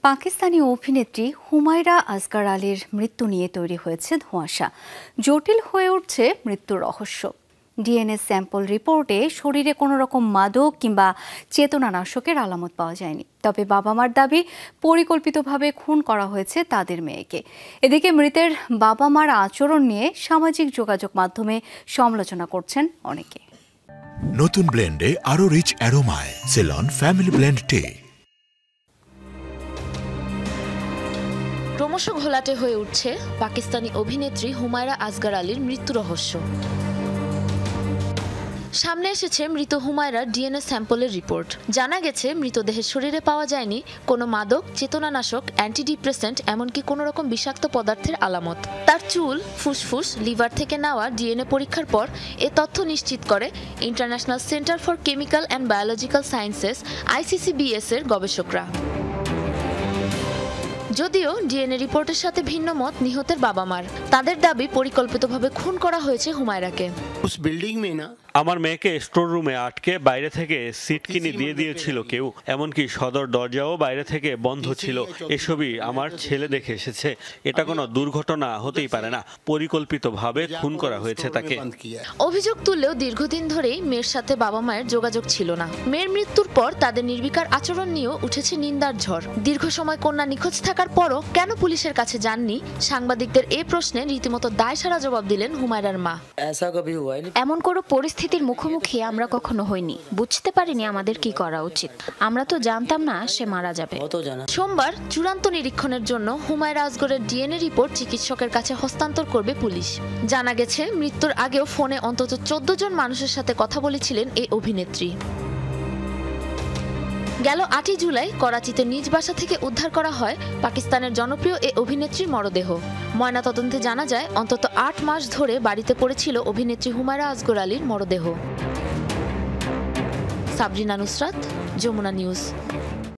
পাকিস্তানি অভিনেত্রী হুমায়রা আসগার আলীর মৃত্যু নিয়ে তৈরি হয়েছে ধোঁয়াশা। জটিল হয়ে উঠছে মৃত্যুর রহস্য। ডিএনএ স্যাম্পল রিপোর্টে শরীরে কোনো রকম মাদক কিংবা চেতনানাশকের আলামত পাওয়া যায়নি। তবে বাবা মার দাবি পরিকল্পিতভাবে খুন করা হয়েছে তাদের মেয়েকে। এদিকে মৃতের বাবা মার আচরণ নিয়ে সামাজিক যোগাযোগ মাধ্যমে সমালোচনা করছেন অনেকে। নতুন ব্লেন্ডে আরো রিচ অ্যারোমায় সেলন ফ্যামিলি ব্লেন্ড টে। ক্রমশ ঘোলাটে হয়ে উঠছে পাকিস্তানি অভিনেত্রী হুমায়রা আসগার আলীর মৃত্যু রহস্য। সামনে এসেছে মৃত হুমায়রার ডিএনএ স্যাম্পলের রিপোর্ট। জানা গেছে মৃতদেহের শরীরে পাওয়া যায়নি কোনো মাদক, চেতনানাশক, অ্যান্টিডিপ্রেসেন্ট, এমনকি কোনো রকম বিষাক্ত পদার্থের আলামত। তার চুল, ফুসফুস, লিভার থেকে নেওয়া ডিএনএ পরীক্ষার পর এ তথ্য নিশ্চিত করে international centre for chemical and biological sciences ICCBS এর গবেষকরা। যদিও ডিএনএ রিপোর্টের সাথে ভিন্ন মত নিহতের বাবা মার। তাদের দাবি পরিকল্পিতভাবে খুন করা হয়েছে হুমায়রাকে। আমার মেয়েকে স্টোর রুমে আটকে বাইরে থেকে সিট কিনে দিয়ে দিয়েছিল কেউ, এমনকি সদর দরজাও বাইরে থেকে বন্ধ ছিল। এসবই আমার ছেলে দেখে এসেছে। এটা কোনো দুর্ঘটনা হতেই পারে না, পরিকল্পিতভাবে খুন করা হয়েছে তাকে। অভিযোগ তুললেও দীর্ঘদিন ধরেই মেয়ের সাথে বাবা মায়ের যোগাযোগ ছিল না। মেয়ের মৃত্যুর পর তাদের নির্বিকার আচরণ নিয়েও উঠেছে নিন্দার ঝড়। দীর্ঘ সময় কন্যা নিখোঁজ থাকার পরও কেন পুলিশের কাছে যাননি, সাংবাদিকদের এই প্রশ্নে রীতিমতো দায়সারা জবাব দিলেন হুমায়রার মা। এমন কোনো পরিস্থিতির মুখোমুখি আমরা কখনো হইনি, বুঝতে পারিনি আমাদের কি করা উচিত। আমরা তো জানতাম না সে মারা যাবে। সোমবার চূড়ান্ত নিরীক্ষণের জন্য হুমায়রা আসগরের ডিএনএ রিপোর্ট চিকিৎসকের কাছে হস্তান্তর করবে পুলিশ। জানা গেছে মৃত্যুর আগেও ফোনে অন্তত 14 জন মানুষের সাথে কথা বলেছিলেন এই অভিনেত্রী। গেল 8 জুলাই করাচিতে নিজ বাসা থেকে উদ্ধার করা হয় পাকিস্তানের জনপ্রিয় এই অভিনেত্রীর মরদেহ। ময়নাতদন্তে জানা যায় অন্তত 8 মাস ধরে বাড়িতে পড়েছিল অভিনেত্রী হুমায়রা আসগর আলীর মরদেহ। সাবরিনা নুসরাত, যমুনা নিউজ।